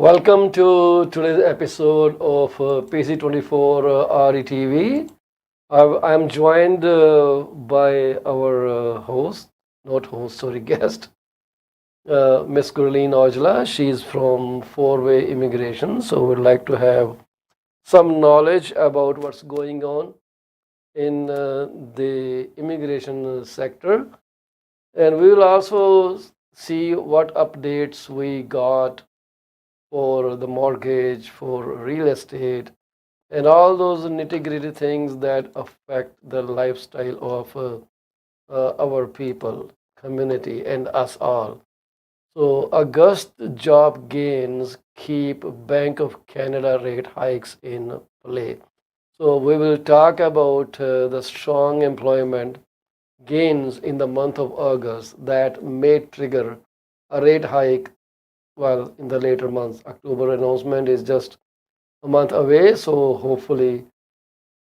Welcome to today's episode of PC24 RETV. I'm joined by our guest, Miss Gurleen Ojla. She's from Four-Way Immigration, so we'd like to have some knowledge about what's going on in the immigration sector. And we will also see what updates we got for the mortgage, for real estate, and all those nitty gritty things that affect the lifestyle of our people, community, and us all. So, August job gains keep Bank of Canada rate hikes in play. So, we will talk about the strong employment gains in the month of August that may trigger a rate hike. Well, in the later months. October announcement is just a month away, so hopefully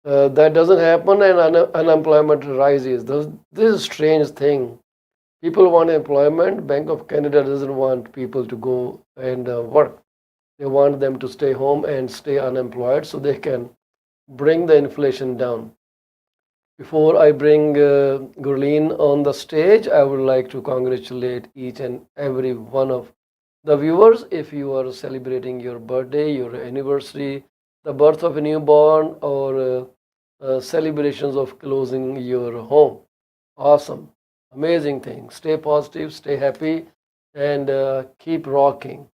that doesn't happen and unemployment rises. This is a strange thing. People want employment. Bank of Canada doesn't want people to go and work. They want them to stay home and stay unemployed so they can bring the inflation down. Before I bring Gurleen on the stage, I would like to congratulate each and every one of the viewers. If you are celebrating your birthday, your anniversary, the birth of a newborn, or celebrations of closing your home. Awesome, amazing thing. Stay positive, stay happy, and keep rocking.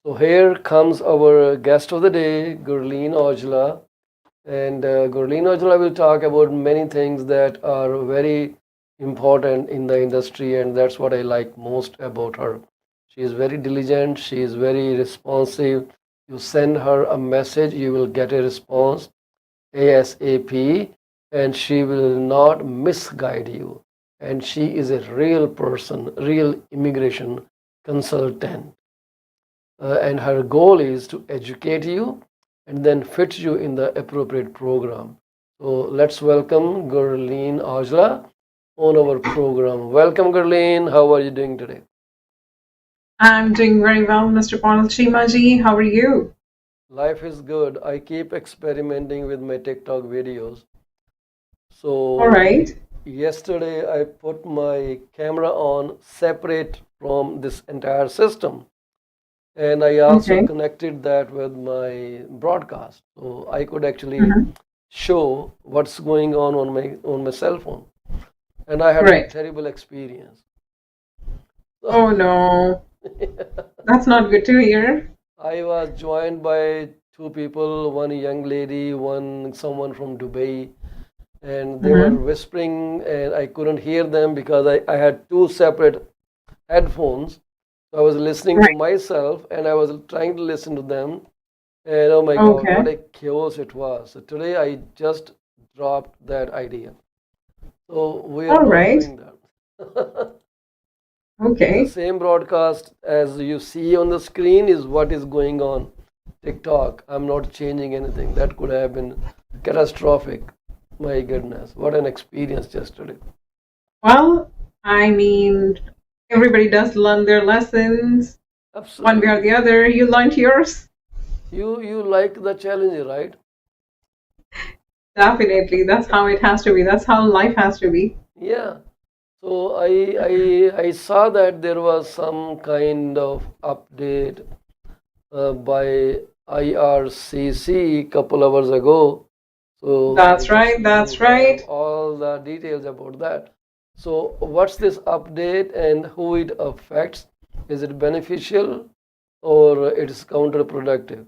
So here comes our guest of the day, Gurleen Ojla. And Gurleen Ojla will talk about many things that are very important in the industry, and that's what I like most about her. She is very diligent, she is very responsive. You send her a message, you will get a response ASAP, and she will not misguide you. And she is a real person, real immigration consultant. And her goal is to educate you and then fit you in the appropriate program. So let's welcome Gurleen Ojla on our program. Welcome, Gurleen. How are you doing today? I'm doing very well, Mr. Paul Chimaji. How are you? Life is good. I keep experimenting with my TikTok videos. All So right. yesterday I put my camera on separate from this entire system. And I also Okay. connected that with my broadcast. So I could actually Mhm. show what's going on my cell phone. And I had a Right. terrible experience. Oh no, that's not good to hear. I was joined by two people, one young lady, one someone from Dubai, and they were Hmm. whispering, and I couldn't hear them because I had two separate headphones. So I was listening to Right. myself and I was trying to listen to them. And oh my God, what Okay. a chaos it was. So today I just dropped that idea. So we are All not right. doing that. The Okay. same broadcast as you see on the screen is what is going on TikTok. I'm not changing anything. That could have been catastrophic. My goodness, what an experience yesterday. Well, I mean, everybody does learn their lessons one way or the Absolutely. other. You learned yours. You like the challenge, right? Definitely. That's how it has to be. That's how life has to be. Yeah. So I saw that there was some kind of update by IRCC couple hours ago. So I That's guess right. you That's have right. all the details about that. So what's this update and who it affects? Is it beneficial or it's counterproductive?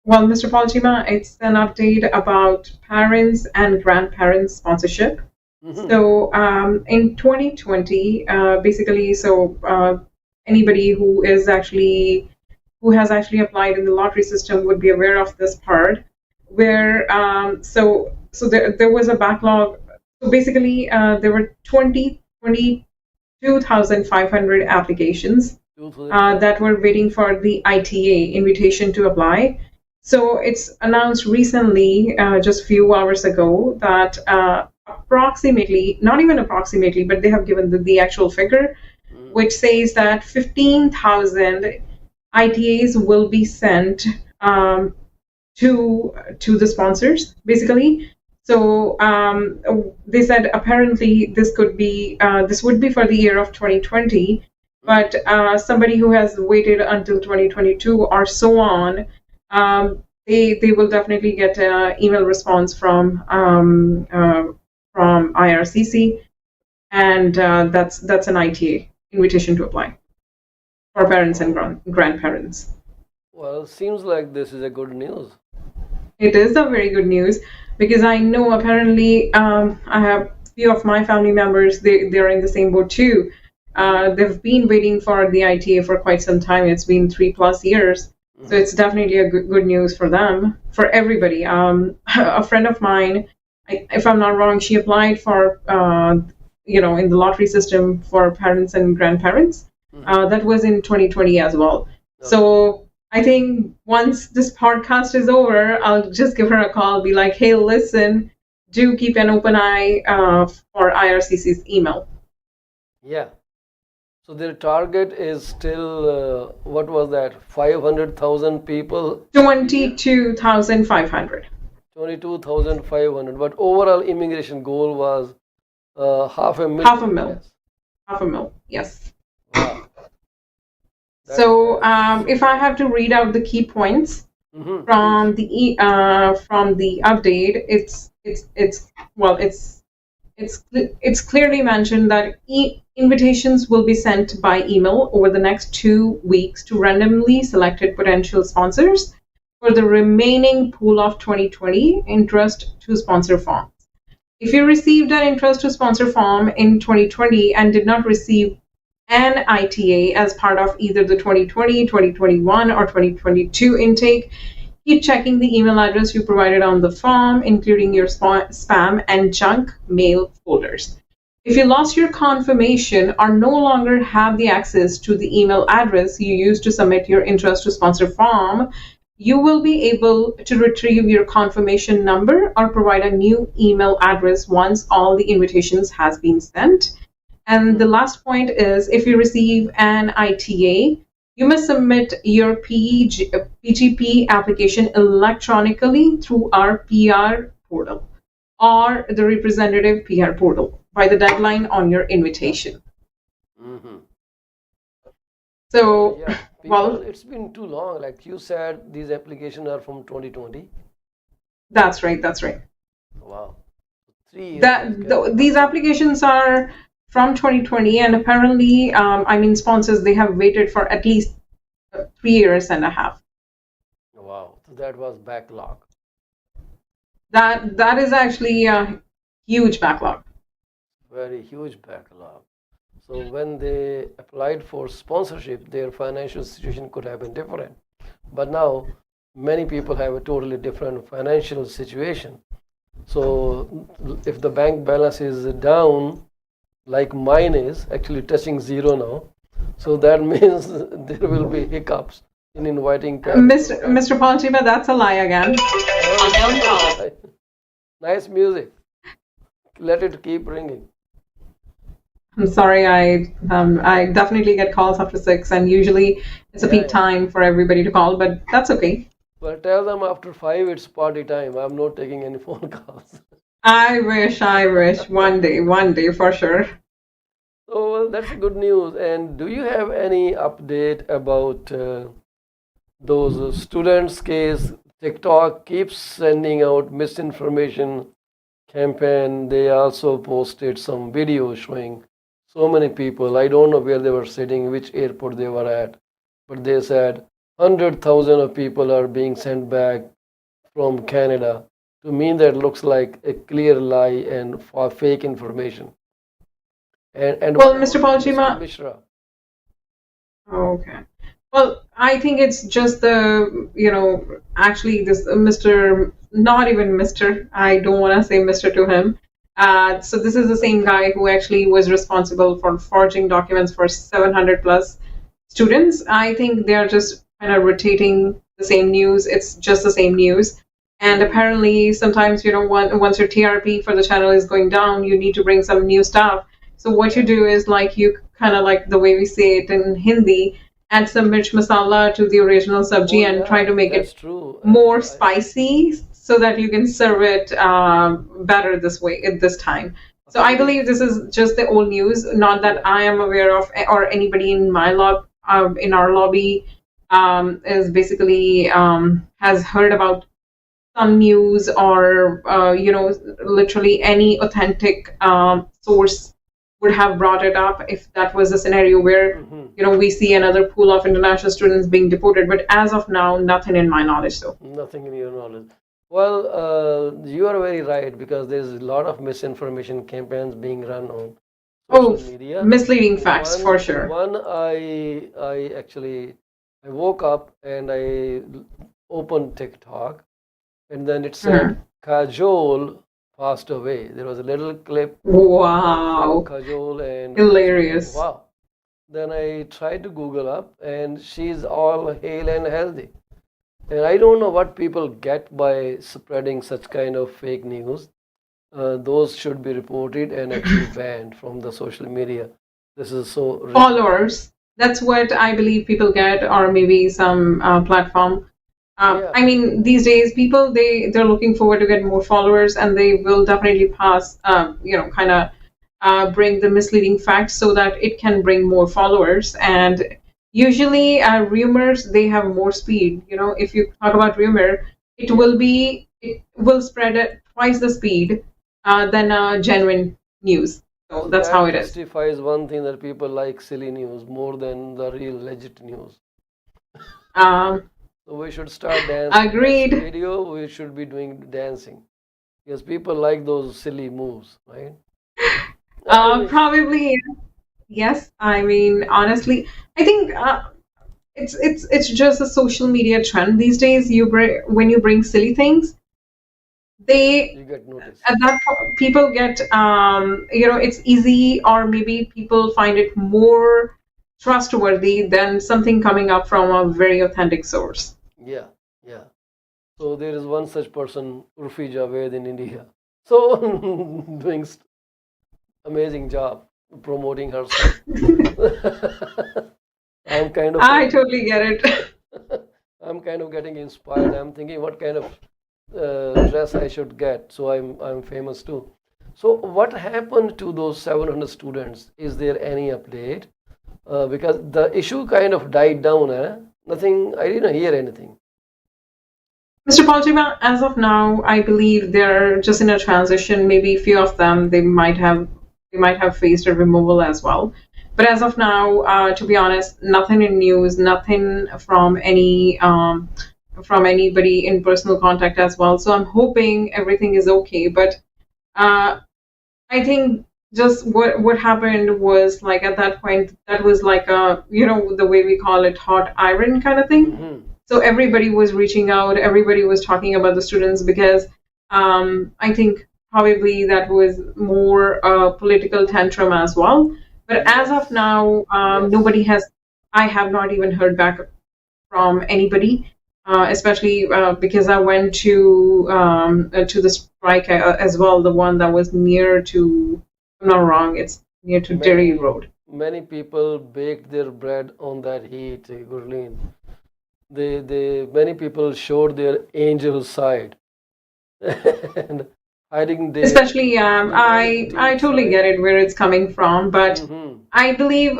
Well, Mr. Paul, it's an update about parents and grandparents sponsorship. Hmm. So in 2020, basically, anybody who has actually applied in the lottery system would be aware of this part, where there was a backlog. So basically, there were 22,500 applications that 2,500. were waiting for the ITA invitation to apply. So it's announced recently, just a few hours ago, that approximately, not even approximately, but they have given the actual figure. Mm-hmm. which says that 15,000 ITAs will be sent to the sponsors, basically. So they said apparently this would be for the year of 2020, Mm-hmm. but somebody who has waited until 2022 or so on, they will definitely get an email response from IRCC, and that's an ITA, invitation to apply, for parents and Oh, grandparents. well, seems like this is a good news. It is a very good news because I know apparently I have few of my family members, they're in the same boat too. Mm-hmm. They've been waiting for the ITA for quite some time. It's been 3+ years, so Mm-hmm. it's definitely a good news for them, for everybody. A friend of mine, if I'm not wrong, she applied for in the lottery system for parents and grandparents. Mm-hmm. That was in 2020 as well. Okay. So I think once this podcast is over, I'll just give her a call, be like, hey, listen, do keep an open eye for IRCC's email. Yeah. So their target is still, what was that? 500,000 people a year? 22,500. 22,500. But overall immigration goal was half a Half a million, I mil. guess. Half a mil, yes. Wow. That So is so if I good. have to read out the key points Please. from the update, it's clearly mentioned that invitations will be sent by email over the next 2 weeks to randomly selected potential sponsors for the remaining pool of 2020 interest to sponsor forms. If you received an interest to sponsor form in 2020 and did not receive an ITA as part of either the 2020, 2021, or 2022 intake, keep checking the email address you provided on the form, including your spam and junk mail folders. If you lost your confirmation or no longer have the access to the email address you used to submit your interest to sponsor form, you will be able to retrieve your confirmation number or provide a new email address once all the invitations has been sent. And the Mhm. last point is if you receive an ITA, you must submit your PGP application electronically through our PR portal or the representative PR portal by the deadline on your invitation. Mhm. Well, So, yeah, people, well, it's been too long. Like you said, these applications are from 2020. that's right, that's right. Wow. 3 years has These passed by. applications are from 2020, and apparently, I mean, sponsors, they have waited for at least 3 years and a half. Wow. So that was backlog. That is actually a huge backlog. Very huge backlog. So when they applied for sponsorship, their financial situation could have been different. But now many people have a totally different financial situation. So if the bank balance is down, like mine is actually touching zero now, so that means there will be hiccups in inviting parents Mr. and Mr. grandparents. Palchima, that's a lie again. Oh, it's not a lie. Nice music. Let it keep ringing. I'm sorry, I definitely get calls after 6, and usually it's a Yeah, peak yeah. time for everybody to call, but that's okay. Well, tell them after 5 it's party time. I'm not taking any phone calls. I wish one day for sure. So well, that's a good news. And do you have any update about those students' case? TikTok keeps sending out misinformation campaign. They also posted some videos showing so many people. I don't know where they were sitting, which airport they were at, but they said 100,000 of people are being sent back from Canada. To me, that looks like a clear lie and fake information. And Well, what Mr. about Mr. Palchima, Mishra? okay. Well, I think it's just actually this Mr. Not even Mr. I don't want to say Mr. to him. So this is the same guy who actually was responsible for forging documents for 700 plus students. I think they're just kind of rotating the same news. It's just the same news. And Mm-hmm. apparently, sometimes once your TRP for the channel is going down, you need to bring some new stuff. So what you Yeah. do is like you kind of like the way we say it in Hindi, add some mirch masala to the original Oh sabji and try yeah, to make that's it true. more spicy so that you can serve it better this way at this time. So I Actually, believe this is just the old news, not that yeah. I am aware of or anybody in my in our lobby is basically has heard about some news or literally any authentic source would have brought it up if that was a scenario where Hmm. we see another pool of international students being deported. But as of now, nothing in my knowledge. So Nothing in your knowledge. Well, you are very right because there's a lot of misinformation campaigns being run on social oh, media. misleading facts One, for sure. one, I actually, I woke up and I opened TikTok, and then it said Mhm. Kajol passed away. There was a little clip from Wow, Kajol, and I was thinking, hilarious. wow. Then I tried to Google up, and she's all hale and healthy. And I don't know what people get by spreading such kind of fake news. Those should be reported and actually banned from the social media. This is so Followers. That's what I believe people get, or maybe some platform. yeah, I mean, these days people they're looking forward to get more followers, and they will definitely pass, kind of bring the misleading facts so that it can bring more followers. And usually, rumors they have more speed. If you talk about rumor, yeah. it will spread at twice the speed than genuine news. So So that's how that it is. justifies one thing that people like silly news more than the real legit news. Um, So we should start dancing. Next Agreed. video, we should be doing dancing because people like those silly moves, right? I mean, Probably yes. I mean, honestly, I think it's just a social media trend these days. When you bring silly things, they you get noticed. at that people get it's easy, or maybe people find it more trustworthy than something coming up from a very authentic source. Yeah, yeah. So there is one such person, Urfi Javed in India. So doing amazing job promoting herself. I'm kind of I totally get it. I'm kind of getting inspired. I'm thinking what kind of dress I should get. So I'm famous too. So what happened to those 700 students? Is there any update? Because the issue kind of died down. Nothing. I didn't hear anything. Mr. Paljima, as of now, I believe they're just in a transition. Maybe a few of them they might have faced a removal as well. But as of now, to be honest, nothing in news, nothing from anybody in personal contact as well. So I'm hoping everything is okay. But uh, I think just what happened was like at that point that was like a the way we call it hot iron kind of thing. Hmm. So Yeah. everybody was reaching out, everybody was talking about the students because I think probably that was more a political tantrum as well. But as of Yes. now, Yes. nobody has. I have not even heard back from anybody, especially because I went to the strike as well, the one that was near to. If I'm not wrong, it's near to Derry Many Road. many people baked their bread on that heat, Gurleen. They many people showed their angel side and hiding their Especially, humanity I totally side. get it where it's coming from, but Hmm. I believe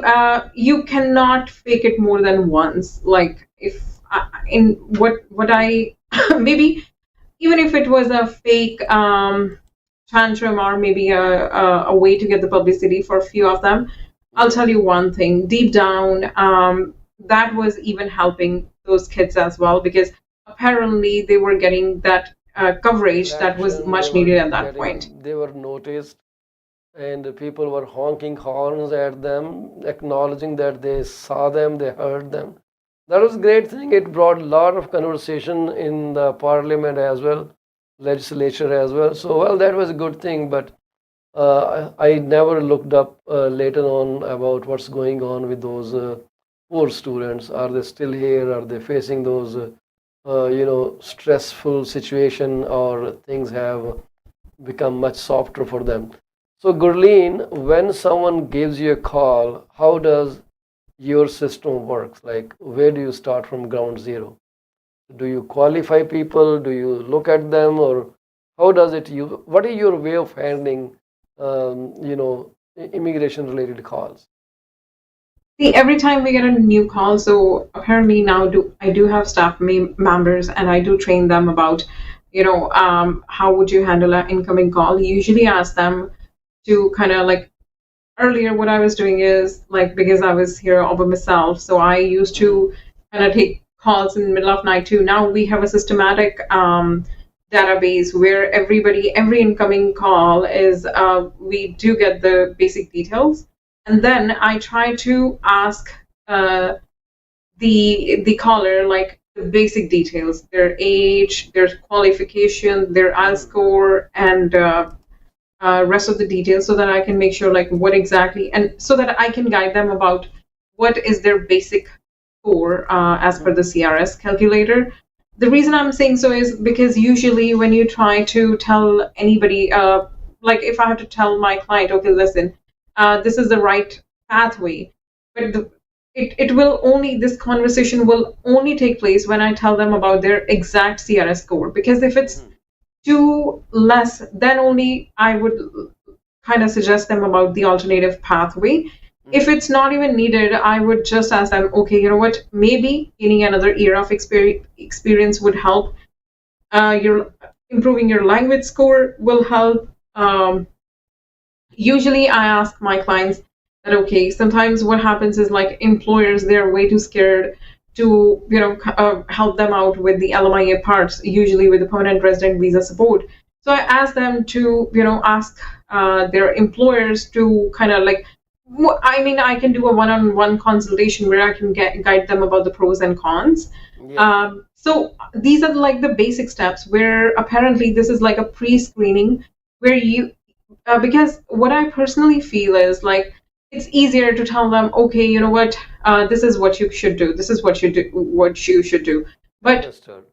you cannot fake it more than once. Like if in what I maybe even if it was a fake tantrum or maybe a way to get the publicity for a few of them, I'll Yeah. tell you one thing. Deep down, that was even helping those kids as well because apparently they were getting that coverage that was Traction, they much were needed at that point. getting, they were noticed, and people were honking horns at them, acknowledging that they saw them, they heard them. That was a great thing. It brought a lot of conversation in the parliament as well, legislature as well. So, well, that was a good thing, but I never looked up later on about what's going on with those poor students. Are they still here? Are they facing those, stressful situation, or things have become much softer for them? So, Gurleen, when someone gives you a call, how does your system works? Like, where do you start from ground zero? Do you qualify people? Do you look at them, or how does it? You what is your way of handling, immigration related calls? See, every time we get a new call, so apparently now I do have staff members, and I do train them about, how would you handle an incoming call. Usually ask them to kind of like, earlier what I was doing is like, because I was here all by myself, so I used Hmm. to kind of take calls in the middle of night too. Now we have a systematic database where every incoming call is, we do get the basic details, and then I try to ask uh, the caller like the basic details, their age, their qualification, their IELTS Hmm. score, and rest of the details, so that I can make sure like what exactly, and so that I can guide them about what is their basic score as per Hmm. the CRS calculator. The reason I'm saying so is because usually when you try to tell anybody, like if I have to tell my client, okay, listen, this is the right pathway, but it will only, this conversation will only take place when I tell them about their exact CRS score. Because if it's Hmm. too less, then only I would kind of suggest them about the alternative pathway. If Hmm. it's not even needed, I would just ask them, okay, you know what, maybe gaining another year of experience would help. Your improving your language score will help. Usually I ask my clients that, okay, sometimes what happens is like employers, they're way too scared to help them out with the LMIA parts, usually with the permanent resident visa support. So I ask them to ask their employers to kind of like, I mean, I can do a one-on-one consultation where I can guide them about the pros and cons. Yeah. So these are like the basic steps where apparently this is like a pre-screening where you, because what I personally feel is like it's easier to tell them, okay, you know what, this is what you should do, this is what you should do. But Understood.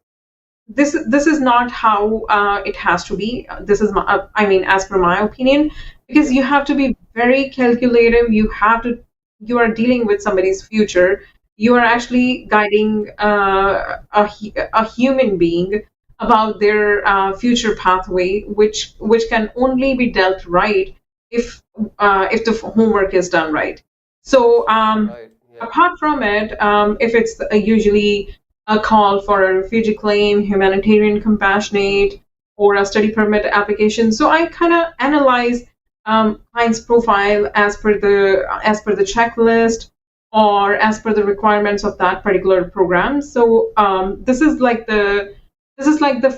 this is not how it has to be. This is my, I mean, as per my opinion, because Yeah. you have to be very calculative. You are dealing with somebody's future. You are Yeah. actually guiding a human being about their future pathway, which can only be dealt right if the homework is done right. So Absolutely right. Yeah. apart from it, if it's usually a call for a refugee claim, humanitarian Hmm. compassionate, or a study permit application. So I kind of analyze client's profile as per the checklist or as per the requirements of that particular program. So this is like the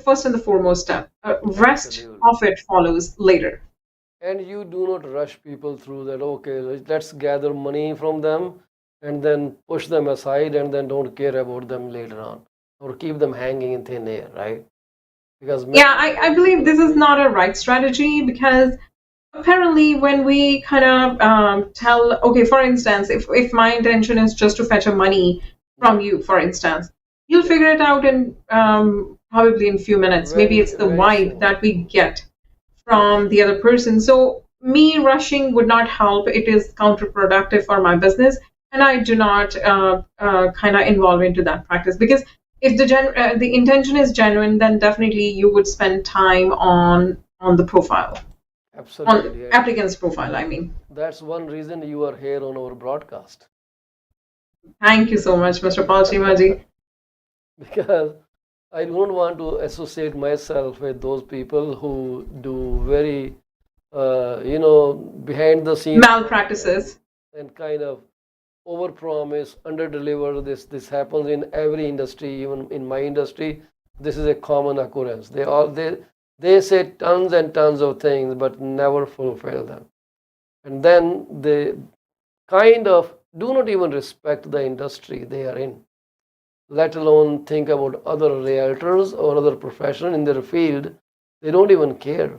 first and the foremost step. Rest Absolutely. of it follows later. And you do not rush people through that. Okay, let's gather money from them and then push them aside and then don't care about them later on or keep them hanging in thin air, right? Because Yeah, many I times believe people are this is doing not that. a right strategy because apparently when we kind of tell, okay, for instance, if my intention is just to fetch a money from Yeah, you, for instance, you'll yeah, figure it out in probably in few minutes. Maybe very, it's the very vibe soon. that we get Yes, from the other person. So me rushing would not help. It is counterproductive for my business, and I do not kind of involve into that practice because if the intention is genuine, then definitely you would spend time on the profile, on absolutely. And applicant's profile. I mean, that's one reason you are here on our broadcast. thank you so much, Mr. Paul Chimaji. Because I don't want to associate myself with those people who do very, behind the scenes work Malpractices. and kind of overpromise, underdeliver. This happens in every industry, even in my industry. This is a common occurrence. They say tons and tons of things, but never fulfill them. And then they kind of do not even respect the industry they are in, let alone think about other realtors or other professionals in their field. They don't even care.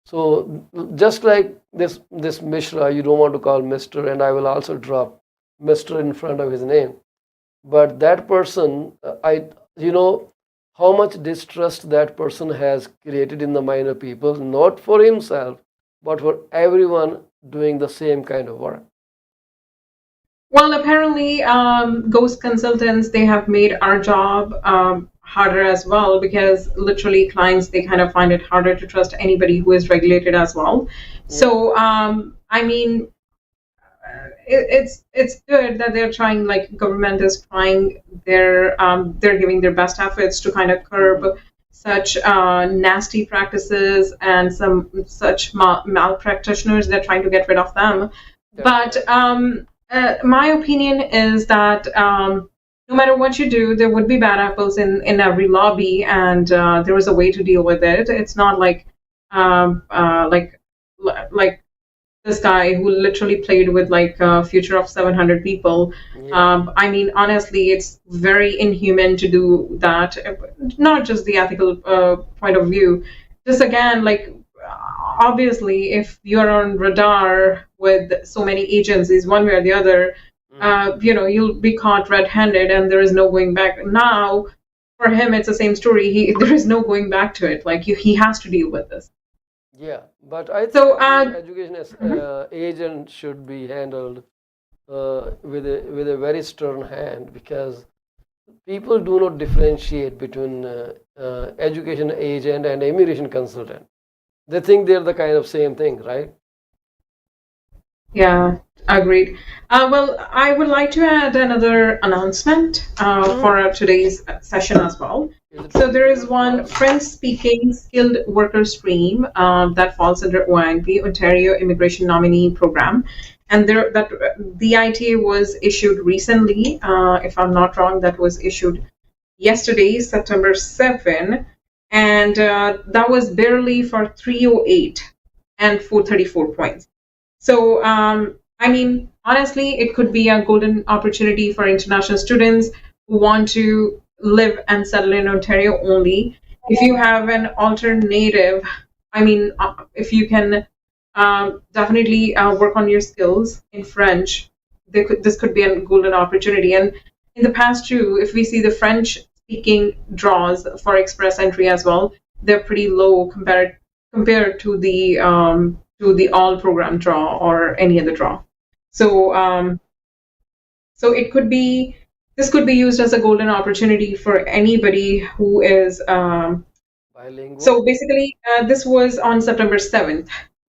So just like this Mishra, you don't want to call Mr., and I will also drop Mr. in front of his name. But that person, you know, how much distrust that person has created in the mind of people, not for himself, but for everyone doing the same kind of work. Well, apparently, ghost consultants, they have made our job harder as well, because literally clients, they kind of find it harder to trust anybody who is regulated as well. Yeah. So, I mean, it's good that they're trying, like government is trying, they're giving their best efforts to kind of curb Hmm. such nasty practices and some such malpractitioners. They're trying to get rid of them. That's But right. my opinion is that no matter what you do, there would be bad apples in every lobby, and there is a way to deal with it. It's not like um, uh, like like this guy who literally played with like a future of 700 people. Yeah. I mean, honestly, it's very inhuman to do that. Not just the ethical point of view, just again, like obviously, if you're on radar with so many agencies, one way or the other, Hmm. you'll be caught red-handed, and there is no going back. Now, for him, it's the same story. There is no going back to it. Like he has to deal with this. Yeah, but I So, think these education mhm. agents should be handled with a very stern hand, because people do not differentiate between education agent and immigration consultant. They think they're the kind of same thing, right? Yeah, agreed. Well, I would like to add another announcement Hmm. for today's session as well. Is it So there is good for one us? French-speaking skilled worker stream that falls under OINP, Ontario Immigration Nominee Program, and the ITA was issued recently. If I'm not wrong, that was issued yesterday, September 7, and that was barely for 308 and 434 points. So, I mean, honestly, it could be a golden opportunity for international students who want to live and settle in Ontario only. If you have an alternative, I mean, if you can definitely work on your skills in French, this could be a golden opportunity. And in the past, too, if we see the French speaking draws for express entry as well, they're pretty low compared to the all program draw or any other draw. So so it could be this could be used as a golden opportunity for anybody who is Bilingual? so basically this was on September 7th.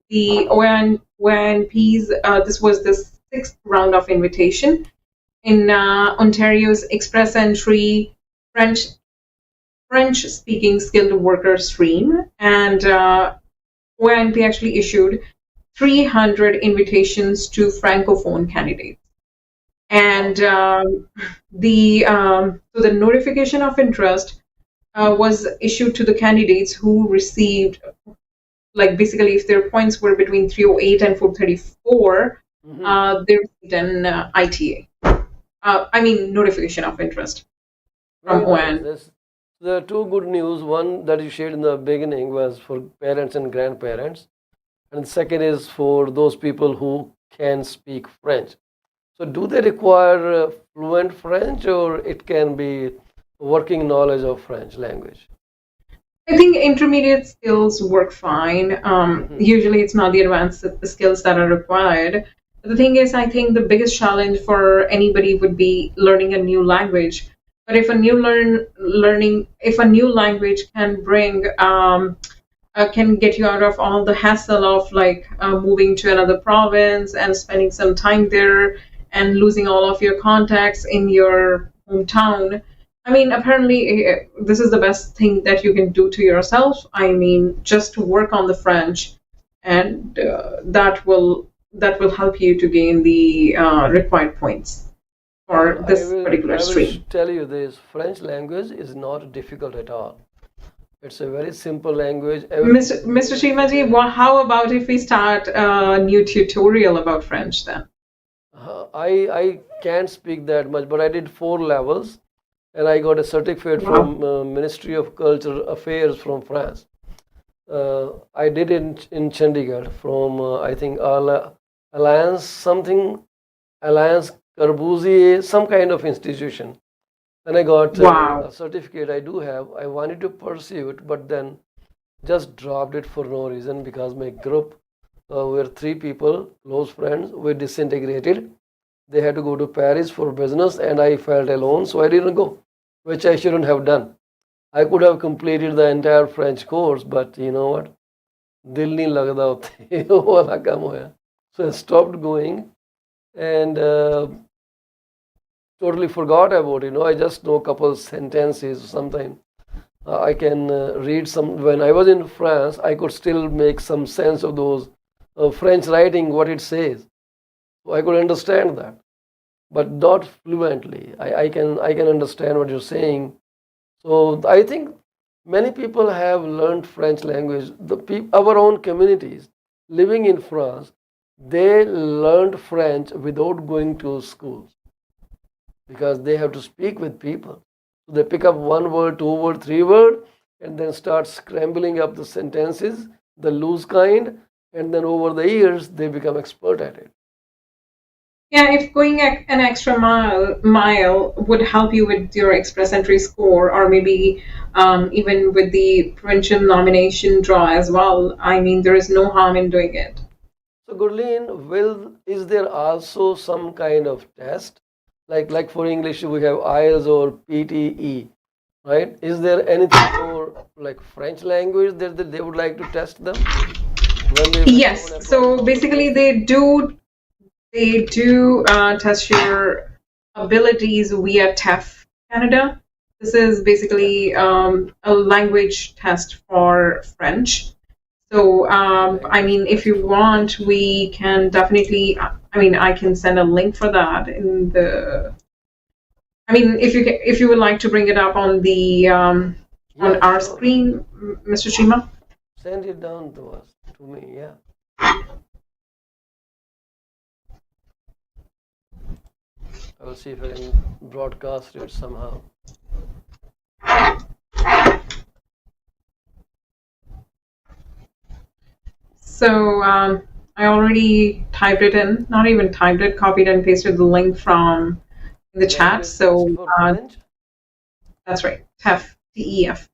The ONPs, this was the sixth round of invitation in Ontario's express entry French French speaking skilled worker stream, and ONP actually issued 300 invitations to francophone candidates. And Wow. the notification of interest was issued to the candidates who received, like basically, if their points were between 308 and 434, Hmm. they received an ITA. I mean, notification of interest from Very nice. ON. This the two good news. One that you shared in the beginning was for parents and grandparents, and second is for those people who can speak French. So, do they require fluent French, or it can be working knowledge of French language? I think intermediate skills work fine. Hmm. Usually, it's not the advanced skills that are required. The thing is, I think the biggest challenge for anybody would be learning a new language. But if a if a new language can bring can get you out of all the hassle of like moving to another province and spending some time there and losing all of your contacts in your hometown. I mean, apparently, this is the best thing that you can do to yourself. I mean, just to work on the French, and that will help you to gain the required points Well, for this particular I will stream. tell you this: French language is not difficult at all. It's a very simple language. Everything is Mr. very Shimaji, clear. how about if we start a new tutorial about French then? I can't speak that much, but I did 4 levels, and I got a certificate Wow. from Ministry of Cultural Affairs from France. I did it in Chandigarh from I think Alliance something, Alliance Corbusier, some kind of institution. And I got Wow. a certificate. I do have. I wanted to pursue it, but then just dropped it for no reason, because my group we're three people, close friends. We disintegrated. They had to go to Paris for business, and I felt alone, so I didn't go, which I shouldn't have done. I could have completed the entire French course, but you know what? दिल नहीं लगदा उत्थे वो वाला काम होया. So I stopped going and totally forgot about it. I just know a couple sentences. Sometimes I can read some. When I was in France, I could still make some sense of those French writing, what it says. So I could understand that, but not fluently. I can understand what you're saying. So I think many people have learned French language. Our own communities living in France, they learned French without going to schools because they have to speak with people. So they pick up one word, two word, three word, and then start scrambling up the sentences, the loose kind, and then over the years they become expert at it. Yeah, if going an extra mile would help you with your express entry score, or maybe even with the provincial nomination draw as well, I mean, there is no harm in doing it. So Gurleen, is there also some kind of test? Like for English we have IELTS or PTE, right? Is there anything for like French language that they would like to test them when someone Yes, applies so for the basically posting? they do test your abilities via TEF Canada. This is basically TEF, a language test for French. So, I language mean, if test you for want, French. we can definitely. I mean, I can send a link for that in the. I mean, if you would like to bring it up on Yeah, our sure. screen, Mr. Chima. Send it down to us, to me. Yeah, I'll see if I can broadcast it somehow. So I already typed it in. Not even typed it, copied and pasted the link from the chat. Language test So for French. that's right, TEF, TEF,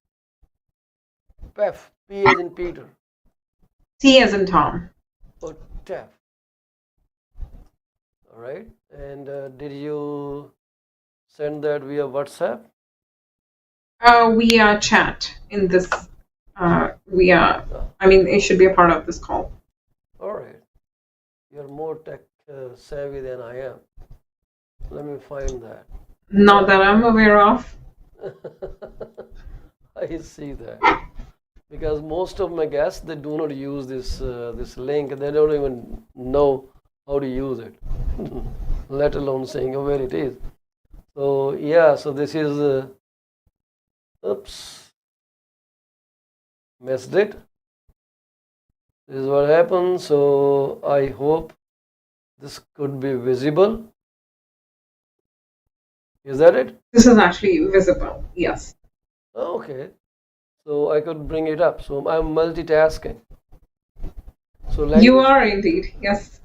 PEF, P as in Peter, T as in Tom. or TEF. All right. And did you send that via WhatsApp? We chat in this. We Ah, I mean, it should be okay. a part of this call. All right. You're more tech savvy than I am. Let me find that. Not Yeah. that I'm aware of. I see that. Because most of my guests they do not use this link. They don't even know how to use it, let alone saying where it is. So yeah, so this is oops, missed it. This is what happened. So I hope this could be visible. Is that it? This is actually visible. Yes, Okay. So I could bring it up. So I'm multitasking. So you language are indeed. Yes.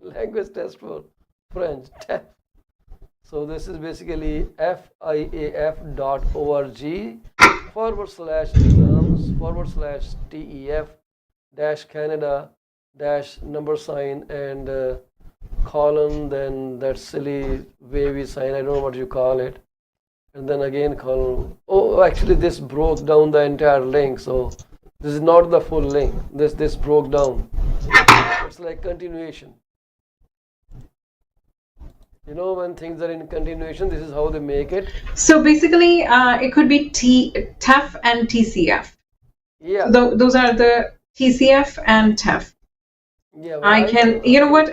language test for French. So this is basically fiaf.org / TEF dash Canada dash number sign and colon, then that silly wavy sign, I don't know what you call it. And then again colon. Oh, actually this broke down the entire link. So this is not the full link. This broke down. It's like continuation. When things are in continuation, this is how they make it. So basically, it could be TEF and TCF. So Yeah, those are the TCF and TEF. yeah, but I I can, can you I know can what?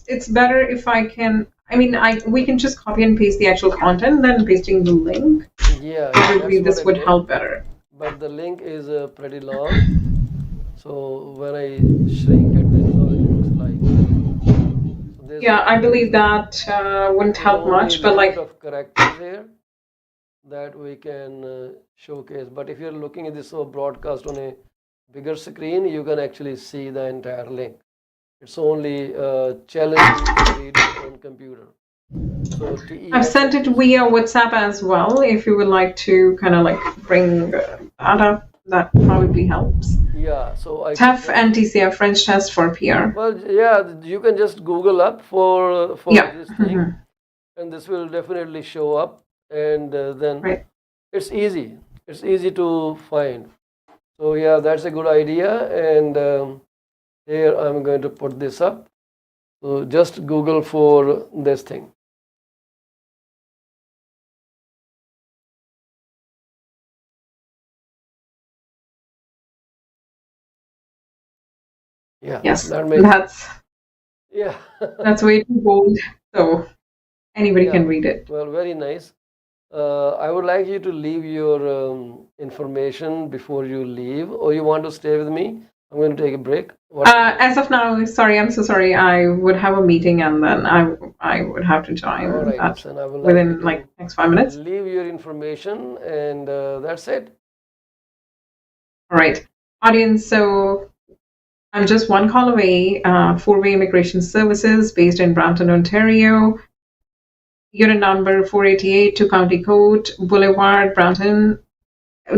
It's better if I can. I mean, I we can just copy and paste the actual content than pasting the link. yeah, Probably that's what this I would did. help better. But the link is pretty long. So when I shrink it, this is how it looks like. So Yeah, I believe there's that wouldn't there's help only much, but limit like, of characters here that we can showcase. But if you're looking at this broadcast on a bigger screen, you can actually see the entire link. It's only challenging to read it on computer. So I've TEF sent and it via TCF. WhatsApp as well. If you would like to kind of like bring that up. that probably helps. Yeah, so I can TEF just, and TCF, French test for PR. well, yeah, you can just Google up for Yeah. this thing, Mhm. and this will definitely show up, and then Right. it's easy. It's easy to find. So yeah, that's a good idea, and here I'm going to put this up. So just Google for this thing. Yeah, Yes, that makes sense. Yeah. that's way too bold. So anybody Yeah, can read it. well, very nice. I would like you to leave your information before you leave, or you want to stay with me? I'm going to take a break. What do you think? As of now, sorry, I'm so sorry. I would have a meeting and then I would have to All join right, that listen, I would like you within like to next 5 minutes. leave your information, and that's it. All right, audience. So I'm just one call away. Four-way immigration services based in Brampton, Ontario. Unit number 488 to County Code Boulevard, Brampton.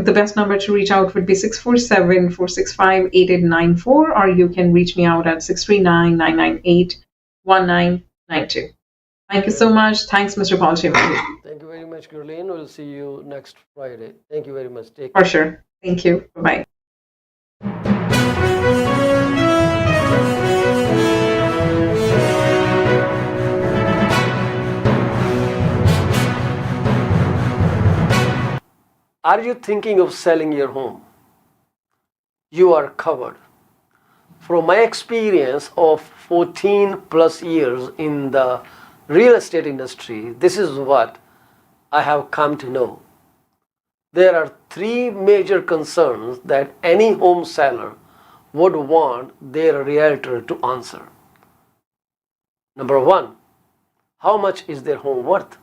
The best number to reach out would be 647-465-8894, or you can reach me out at 639-998-1992. Thank you so much. Thanks, Mr. Paul Chimney. Thank you very much, Caroline. We'll see you next Friday. Thank you very much. Take For care. sure. Thank you. Bye-bye. Are you thinking of selling your home? You are covered. From my experience of 14 plus years in the real estate industry, this is what I have come to know. There are three major concerns that any home seller would want their realtor to answer. Number one, how much is their home worth?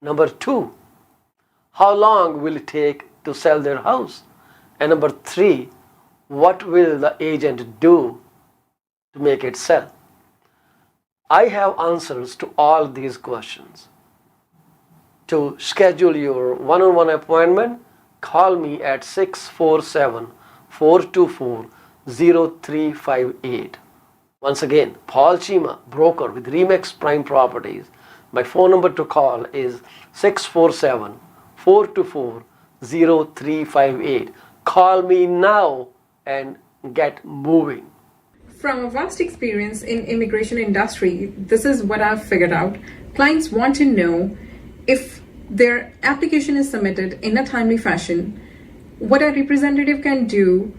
Number two, how long will it take to sell their house? And number three, what will the agent do to make it sell? I have answers to all these questions. To schedule your one on one appointment, call me at 647 424 0358. Once again, Paul Chima, broker with Remax Prime Properties. My phone number to call is 647 424 0358. Call me now and get moving. From a vast experience in immigration industry, this is what I've figured out. Clients want to know if their application is submitted in a timely fashion, what a representative can do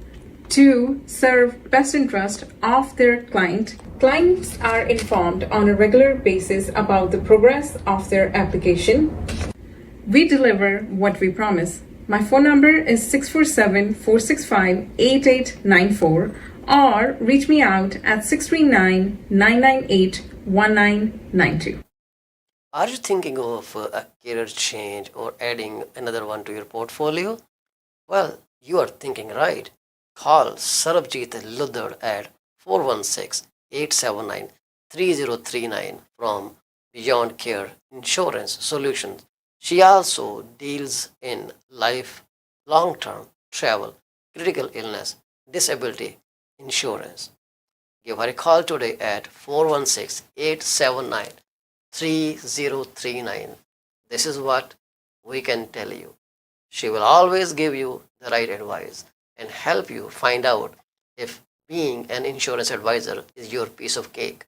to serve best interest of their client. Clients are informed on a regular basis about the progress of their application. We deliver what we promise. My phone number is 647-465-8894, or reach me out at 639-998-1992. Are you thinking of a career change or adding another one to your portfolio? Well, you are thinking right. Call Sarabjit Luddar at 416-879-3039 from Beyond Care Insurance Solutions. She also deals in life, long-term travel, critical illness, disability insurance. Give her a call today at 416-879-3039. This is what we can tell you. She will always give you the right advice and help you find out if being an insurance advisor is your piece of cake.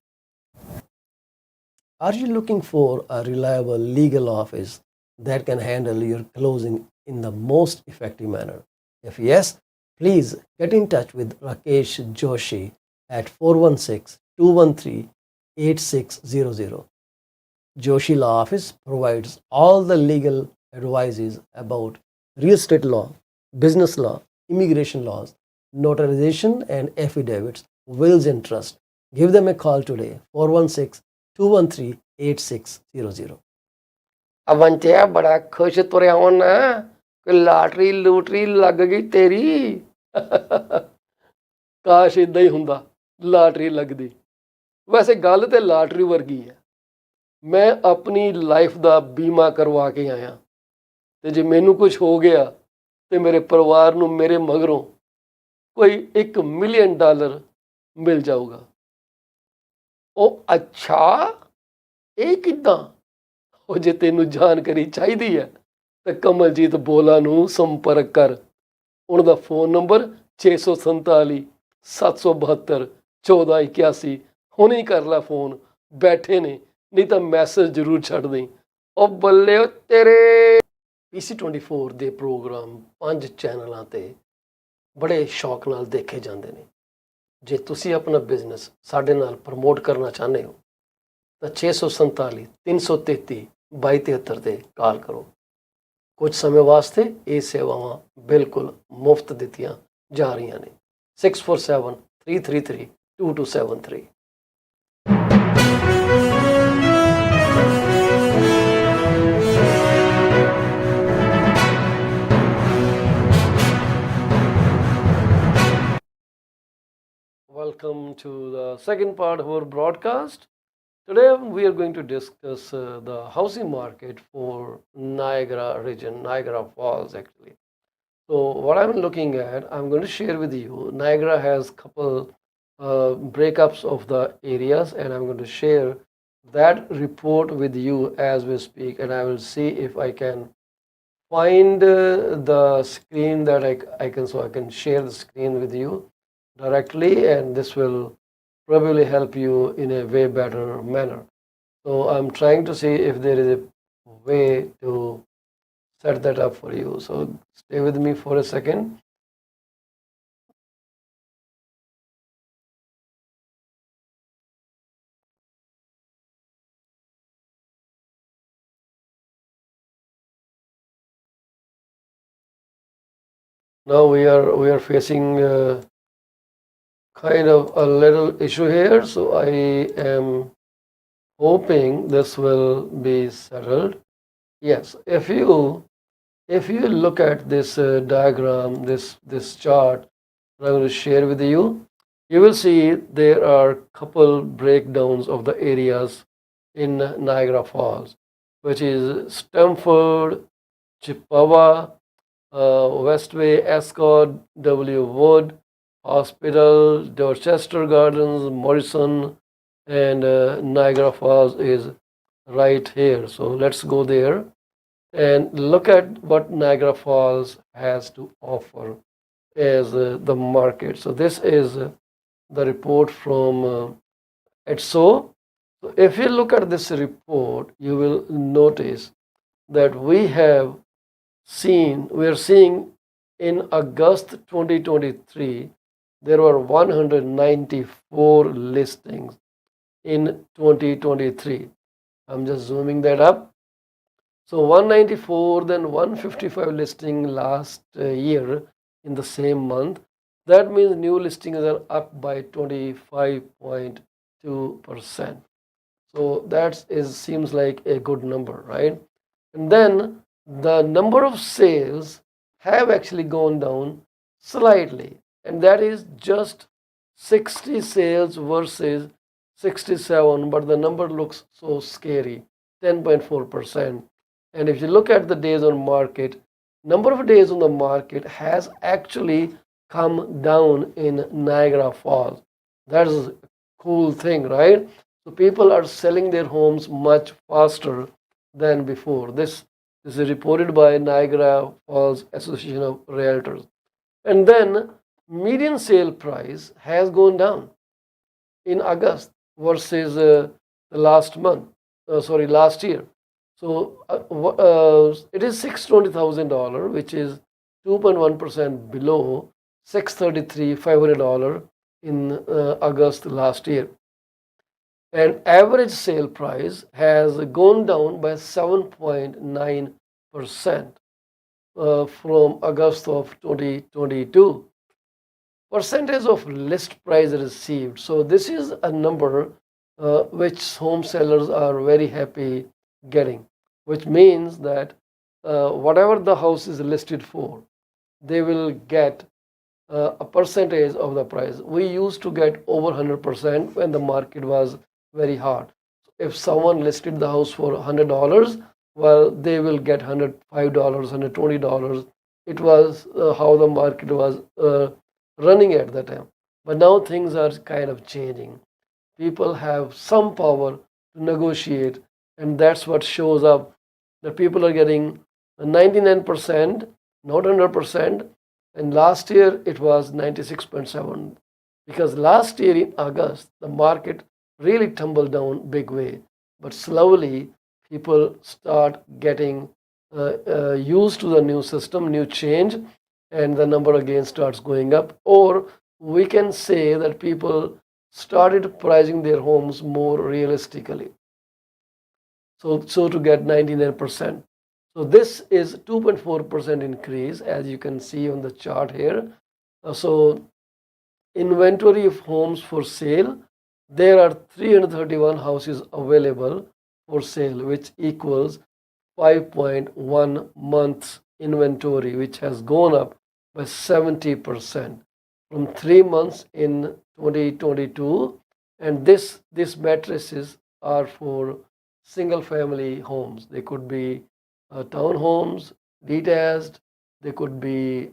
Are you looking for a reliable legal office that can handle your closing in the most effective manner? If yes, please get in touch with Rakesh Joshi at 416 213 8600. Joshi Law Office provides all the legal advices about real estate law, business law, immigration laws, notarization and affidavits, wills and trust. Give them a call today, 416 213 8600. ਅਵੰਚਿਆ ਬੜਾ ਖੁਸ਼ ਤੁਰਿਆ ਹੋਣਾ ਕਿ lottery ਲੂਟਰੀ ਲੱਗ ਗਈ ਤੇਰੀ ਕਾਸ਼ ਇਦਾਂ ਹੀ ਹੁੰਦਾ ਲਾਟਰੀ ਲੱਗਦੀ ਵੈਸੇ ਗੱਲ ਤੇ ਲਾਟਰੀ ਵਰਗੀ ਹੈ ਮੈਂ ਆਪਣੀ ਲਾਈਫ ਦਾ ਬੀਮਾ ਕਰਵਾ ਕੇ ਆਇਆ ਤੇ ਜੇ ਮੈਨੂੰ ਕੁਝ ਹੋ ਗਿਆ ਤੇ ਮੇਰੇ ਪਰਿਵਾਰ ਨੂੰ ਮੇਰੇ ਮਗਰੋਂ ਕੋਈ $1 ਮਿਲੀਅਨ ਮਿਲ ਜਾਊਗਾ। ਉਹ ਅੱਛਾ, ਇਹ ਕਿੱਦਾਂ? ਉਹ ਜੇ ਤੈਨੂੰ ਜਾਣਕਾਰੀ ਚਾਹੀਦੀ ਹੈ ਤਾਂ ਕਮਲਜੀਤ ਬੋਲਾ ਨੂੰ ਸੰਪਰਕ ਕਰ। ਉਹਨਾਂ ਦਾ ਫੋਨ ਨੰਬਰ 647 772 1481। ਹੁਣੇ ਕਰ ਲੈ ਫੋਨ, ਬੈਠੇ ਨੇ, ਨਹੀਂ ਤਾਂ ਮੈਸੇਜ ਜ਼ਰੂਰ ਛੱਡ ਦੇਈਂ। ਉਹ ਬੱਲੇ ਓ ਤੇਰੇ। PC24 ਦੇ ਪ੍ਰੋਗਰਾਮ 5 ਚੈਨਲਾਂ ਤੇ ਬੜੇ ਸ਼ੌਕ ਨਾਲ ਦੇਖੇ ਜਾਂਦੇ ਨੇ। ਜੇ ਤੁਸੀਂ ਆਪਣਾ ਬਿਜ਼ਨਸ ਸਾਡੇ ਨਾਲ ਪ੍ਰਮੋਟ ਕਰਨਾ ਚਾਹੁੰਦੇ ਹੋ ਤਾਂ 647 333 2273 ਤੇ ਕਾਲ ਕਰੋ। ਕੁਝ ਸਮੇਂ ਵਾਸਤੇ ਇਹ ਸੇਵਾਵਾਂ ਬਿਲਕੁਲ ਮੁਫਤ ਦਿੱਤੀਆਂ ਜਾ ਰਹੀਆਂ ਨੇ। 6473332273। Welcome to the second part of our broadcast. Today we are going to discuss the housing market for Niagara region, Niagara Falls actually. So what I'm looking at, I'm going to share with you. Niagara has couple breakups of the areas, and I'm going to share that report with you as we speak, and I will see if I can find the screen that I can, so I can share the screen with you directly, and this will probably help you in a way better manner. So I'm trying to see if there is a way to set that up for you. So stay with me for a second. Now we are facing kind of a little issue here, so I am hoping this will be settled. Yes, if you look at this diagram, this chart that I'm going to share with you, you will see there are couple breakdowns of the areas in Niagara Falls, which is Stamford, Chippewa, Westway, Escott, W. Wood, Hospital, Dorchester Gardens, Morrison, and Niagara Falls is right here. So let's go there and look at what Niagara Falls has to offer as the market. So this is the report from ETSO. So if you look at this report, you will notice that we are seeing in August 2023, there were 194 listings in 2023. I'm just zooming that up. So 194, then 155 listing last year in the same month. That means new listings are up by 25.2%. So that seems like a good number, right? And then the number of sales have actually gone down slightly, and that is just 60 sales versus 67, but the number looks so scary, 10.4%. And if you look at the days on market, number of days on the market has actually come down in Niagara Falls. That is a cool thing, right? So people are selling their homes much faster than before. This is reported by Niagara Falls Association of Realtors. And then median sale price has gone down in August versus last year. So it is $620,000, which is 2.1% below $633,500 in August last year. And average sale price has gone down by 7.9% from August of 2022. Percentage of list price received. So this is a number which home sellers are very happy getting, which means that whatever the house is listed for, they will get a percentage of the price. We used to get over 100% when the market was very hot. If someone listed the house for $100, well, they will get $105, $120 it was how the market was running at the time. But now things are kind of changing. People have some power to negotiate, and that's what shows up that people are getting 99%, not 100%. And last year it was 96.7, because last year in August the market really tumbled down big way, but slowly people start getting used to the new system, new change, and the number again starts going up. Or we can say that people started pricing their homes more realistically. So to get 99%. So this is 2.4% increase, as you can see on the chart here. So inventory of homes for sale, there are 331 houses available for sale, which equals 5.1 months inventory, which has gone up by 70% from 3 months in 2022. And this matrices are for single family homes. They could be townhomes, detached, they could be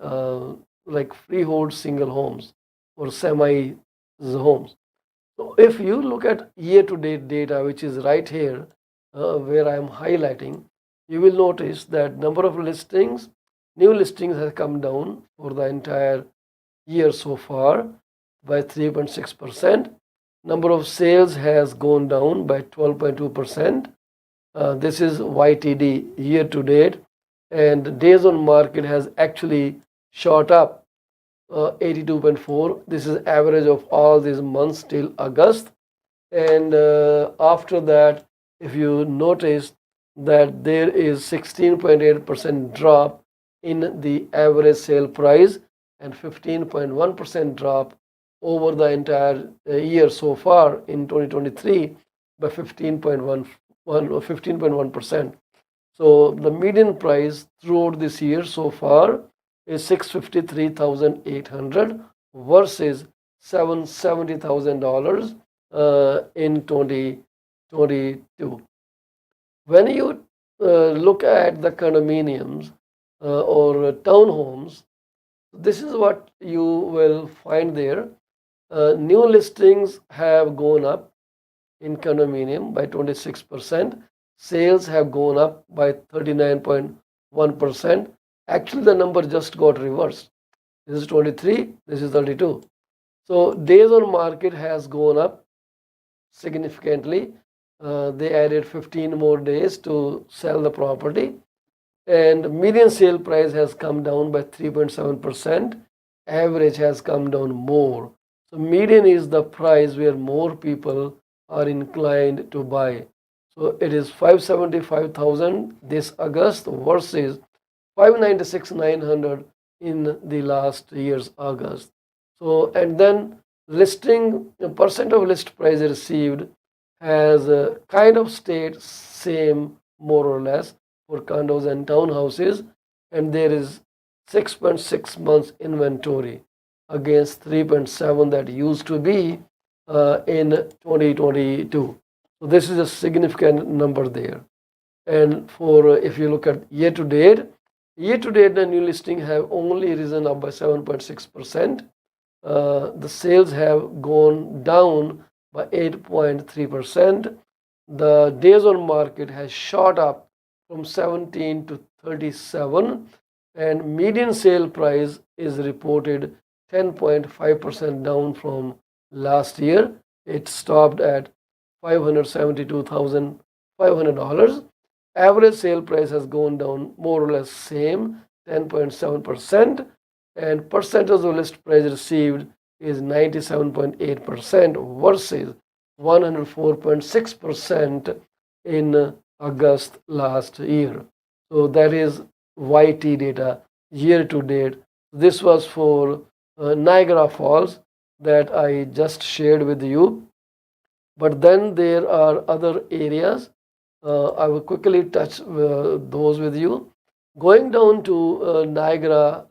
like freehold single homes or semi homes. So if you look at year to date data, which is right here, where I am highlighting, you will notice that number of listings, new listings has come down for the entire year so far by 3.6%. Number of sales has gone down by 12.2%. This is YTD, year to date, and days on market has actually shot up 82.4. This is average of all these months till August. And after that, if you notice that there is 16.8% drop in the average sale price and 15.1% drop over the entire year so far in 2023 by 15.1 or 15.1%. So the median price throughout this year so far is 653,800 versus $770,000 in 2022. When you look at the condominiums or townhomes, this is what you will find there. New listings have gone up in condominium by 26%. Sales have gone up by 39.1%. Actually, the number just got reversed. This is 23, this is 32. So days on market has gone up significantly. They added 15 more days to sell the property, and median sale price has come down by 3.7%. Average has come down more. So median is the price where more people are inclined to buy. So it is 575,000 this August versus 596,900 in the last year's August. So, and then listing percent of list price received has kind of stayed same more or less for condos and townhouses, and there is 6.6 months inventory against 3.7 that used to be in 2022. So this is a significant number there. And for if you look at year to date, the new listing have only risen up by 7.6%. The sales have gone down by 8.3%. The days on market has shot up from 17 to 37, and median sale price is reported 10.5% down from last year. It stopped at $572,500. Average sale price has gone down more or less same, 10.7%, and percentage of list price received is 97.8% versus 104.6% in August last year. So that is YT data, year to date. This was for Niagara Falls that I just shared with you. But then there are other areas. I will quickly touch those with you. Going down to Niagara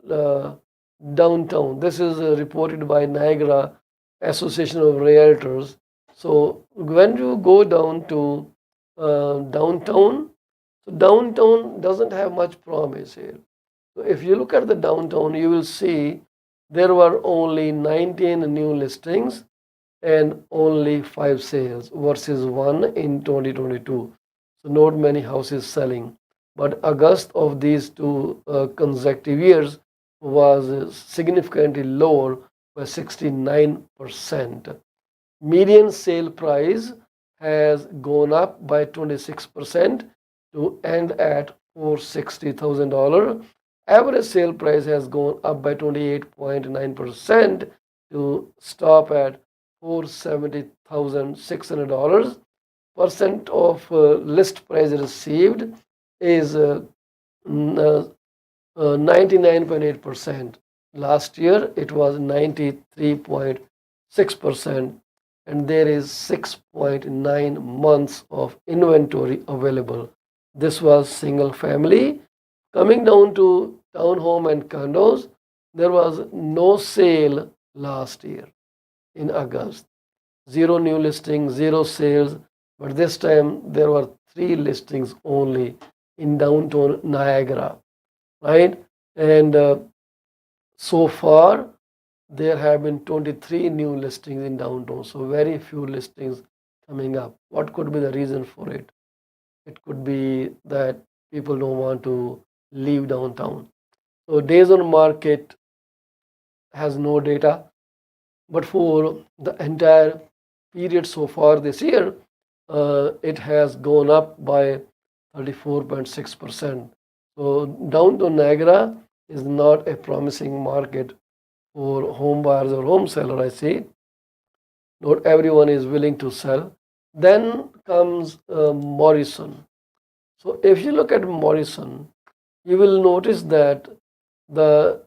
downtown. This is reported by Niagara Association of Realtors. So when you go down to downtown, so downtown doesn't have much promise here. So if you look at the downtown, you will see there were only 19 new listings and only 5 sales versus one in 2022. So not many houses selling. But August of these two consecutive years was significantly lower by 69%. Median sale price has gone up by 26% to end at $460,000. Average sale price has gone up by 28.9% to stop at $470,600. Percent of list price received is 99.8%. Last year it was 93.6%, and there is 6.9 months of inventory available. This was single family. Coming down to townhome and condos, there was no sale last year in August. Zero new listings, zero sales, but this time there were three listings only in downtown Niagara, right? And so far, there have been 23 new listings in downtown, so very few listings coming up. What could be the reason for it? It could be that people don't want to leave downtown. So days on market has no data, but for the entire period so far this year, it has gone up by 34.6%. So downtown Niagara is not a promising market for home buyers or home seller. I see not everyone is willing to sell. Then comes Morrison. So if you look at Morrison, you will notice that the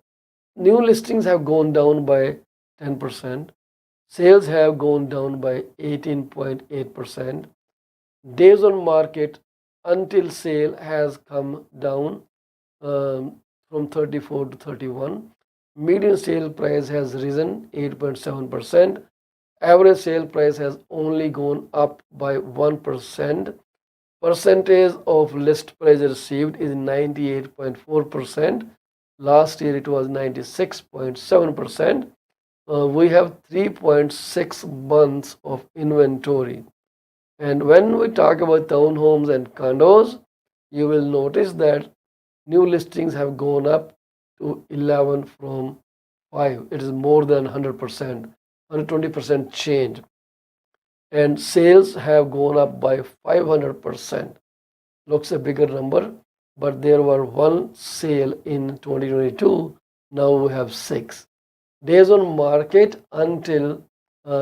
new listings have gone down by 10%. Sales have gone down by 18.8%. Days on market until sale has come down from 34 to 31. Median sale price has risen 8.7%. Average sale price has only gone up by 1%. Percentage of list price received is 98.4%. Last year it was 96.7%. We have 3.6 months of inventory. And when we talk about townhomes and condos, you will notice that new listings have gone up to 11 from 5. It is more than 100%, 120% change. And sales have gone up by 500%. Looks a bigger number, but there were one sale in 2022. Now we have 6. Days on market until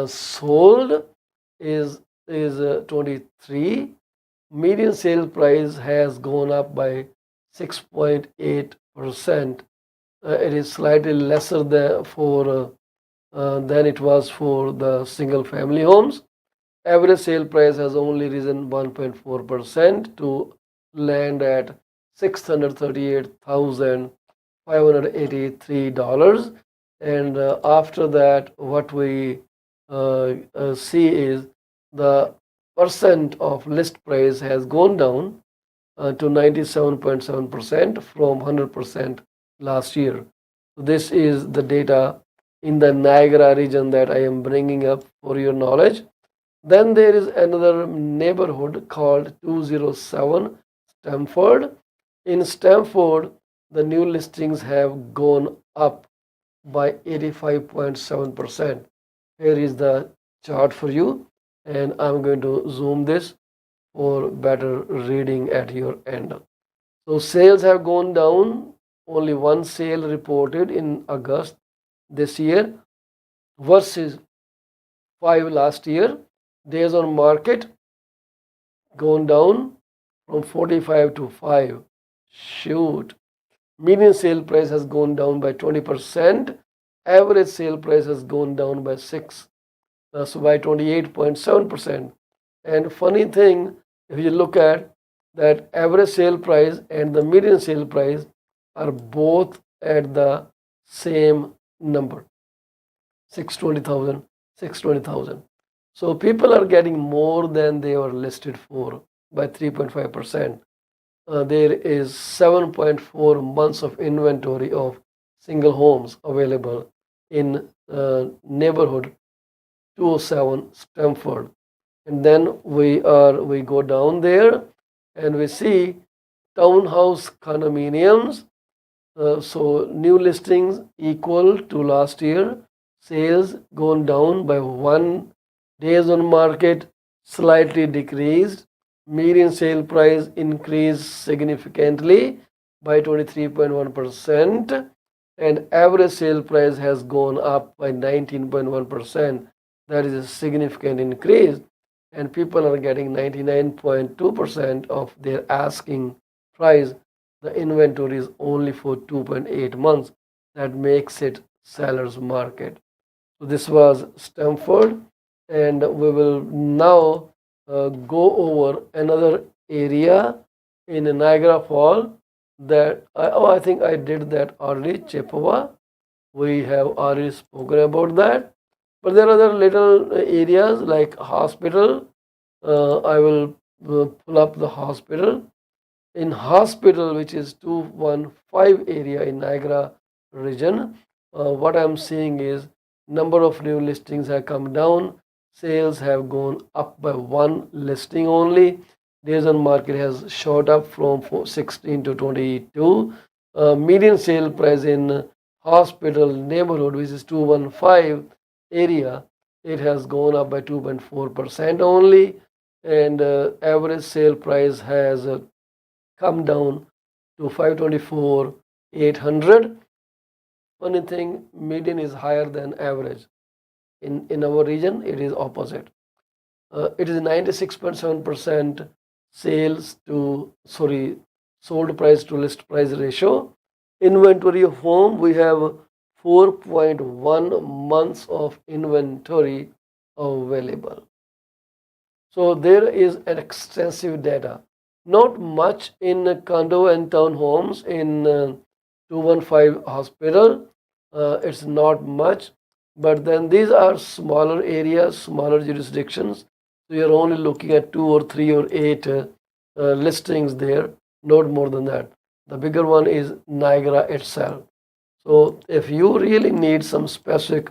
sold is 23. Median sale price has gone up by 6.8%. It is slightly lesser than it was for the single family homes. Average sale price has only risen 1.4% to land at $638,583. And after that, what we see is the percent of list price has gone down to 97.7% from 100% last year. This is the data in the Niagara region that I am bringing up for your knowledge. Then there is another neighborhood called 207 Stamford. In Stamford, the new listings have gone up by 85.7%. Here is the chart for you, and I'm going to zoom this for better reading at your end. So sales have gone down, only one sale reported in August this year versus 5 last year. Days on market gone down from 45 to 5. Shoot. Median sale price has gone down by 20%. Average sale price has gone down by 6. So by 28.7%. And funny thing, if you look at that, average sale price and the median sale price are both at the same number, 620,000, 620,000. So people are getting more than they were listed for by 3.5%. there is 7.4 months of inventory of single homes available in neighborhood 207 Stamford. And then we go down there and we see townhouse condominiums. So new listings equal to last year. Sales gone down by 1 days on market, slightly decreased. Median sale price increased significantly by 23.1%, and average sale price has gone up by 19.1%. That is a significant increase, and people are getting 99.2% of their asking price. The inventory is only for 2.8 months. That makes it seller's market. So this was Stamford, and we will now go over another area in Niagara Falls that I think I did that already. Chippewa, we have already spoken about that. But there are other little areas like hospital. I will pull up the hospital. In hospital, which is 215 area in Niagara region, what I'm seeing is number of new listings have come down. Sales have gone up by one listing only. Days on market has shot up from 16 to 22. Median sale price in hospital neighborhood, which is 215 area, it has gone up by 2.4% only. And average sale price has come down to 524 800. Funny thing, median is higher than average. In our region it is opposite. It is 96.7% sales to sorry sold price to list price ratio. Inventory of home, we have 4.1 months of inventory available. So there is an extensive data. Not much in condo and townhomes in 215 hospital. It's not much, but then these are smaller areas, smaller jurisdictions. So you're only looking at two or three or eight listings there, not more than that. The bigger one is Niagara itself. So if you really need some specific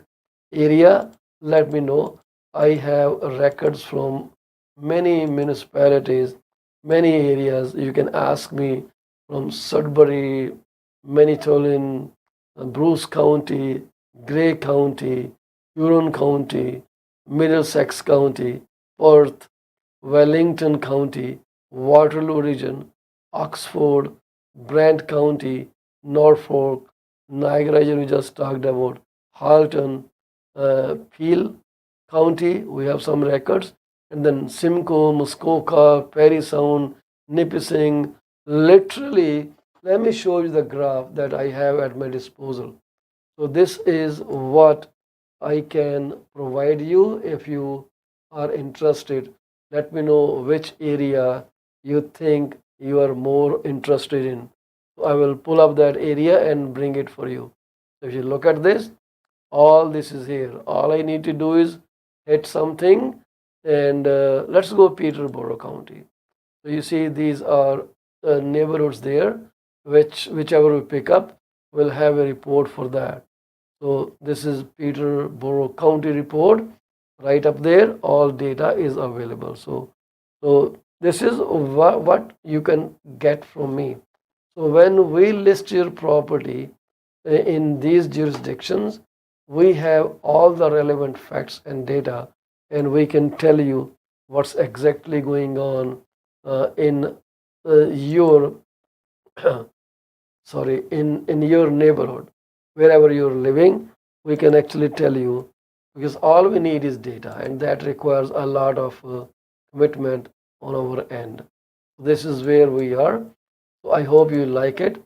area, let me know. I have records from many municipalities, many areas. You can ask me from Sudbury, Manitoulin, Bruce County, Grey County, Huron County, Middlesex County, Perth, Wellington County, Waterloo Region, Oxford, Brant County, Norfolk, Niagara region we just talked about, Halton, Peel County, we have some records, and then Simcoe, Muskoka, Parry Sound, Nipissing. Literally, let me show you the graph that I have at my disposal. So this is what I can provide you. If you are interested, let me know which area you think you are more interested in. So I will pull up that area and bring it for you. So if you look at this, all this is here. All I need to do is hit something, and let's go Peterborough County. So you see these are neighborhoods there, whichever we pick up will have a report for that. So this is Peterborough County report. Right up there, all data is available. So this is what you can get from me. So when we list your property in these jurisdictions, we have all the relevant facts and data, and we can tell you what's exactly going on in your sorry in your neighborhood, wherever you're living. We can actually tell you, because all we need is data, and that requires a lot of commitment on our end. This is where we are. So I hope you like it.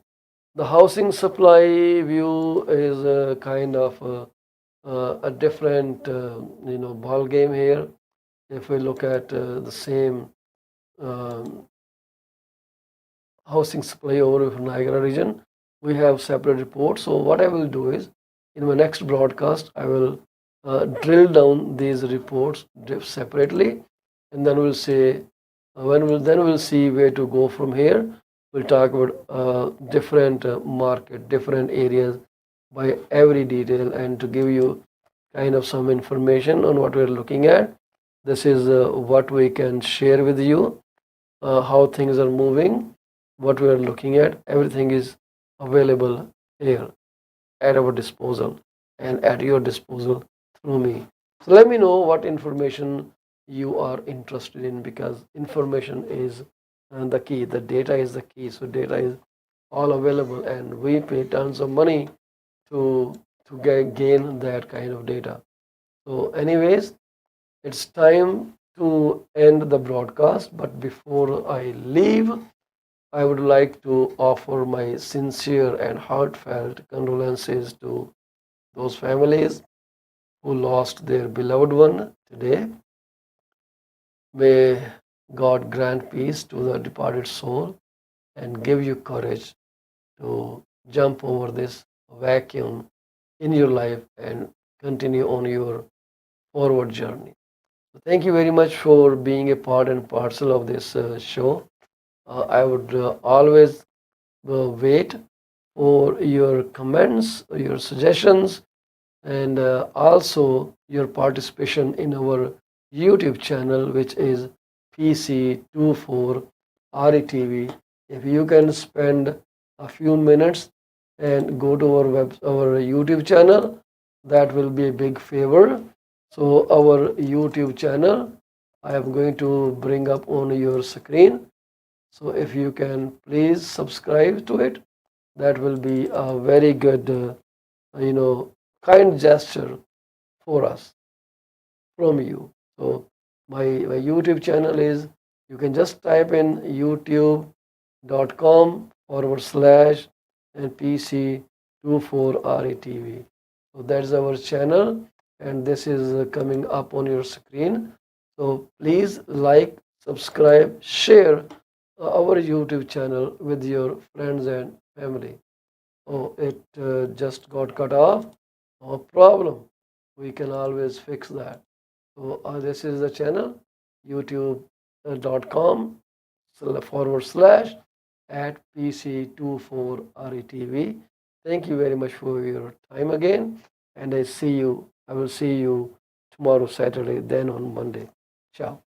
The housing supply view is a kind of a different ball game here. If we look at the same um, housing supply over from Niagara region, we have separate reports. So what I will do is, in my next broadcast, I will drill down these reports separately, and then we'll say we'll see where to go from here. We'll talk about different market, different areas by every detail, and to give you kind of some information on what we're looking at. This is what we can share with you, how things are moving, what we are looking at. Everything is available here at our disposal and at your disposal through me. So let me know what information you are interested in, because information is the key. The data is the key. So data is all available, and we pay tons of money to gain that kind of data. So, anyways, it's time to end the broadcast. But before I leave, I would like to offer my sincere and heartfelt condolences to those families who lost their beloved one today. May God grant peace to the departed soul and give you courage to jump over this vacuum in your life and continue on your forward journey. So thank you very much for being a part and parcel of this show. I would always wait for your comments, your suggestions, and also your participation in our YouTube channel, which is PC24RETV. If you can spend a few minutes and go to our YouTube channel, that will be a big favor. So our YouTube channel, I am going to bring up on your screen. So if you can please subscribe to it, that will be a very good, you know, kind gesture for us from you. So my YouTube channel is, you can just type in youtube.com/, and PC24RETV. So that's our channel, and this is coming up on your screen. So please like, subscribe, share our YouTube channel with your friends and family. Oh, it just got cut off. No problem. We can always fix that. So this is the channel, youtube.com// at PC24RETV. Thank you very much for your time again. And I will see you tomorrow, Saturday, then on Monday. Ciao.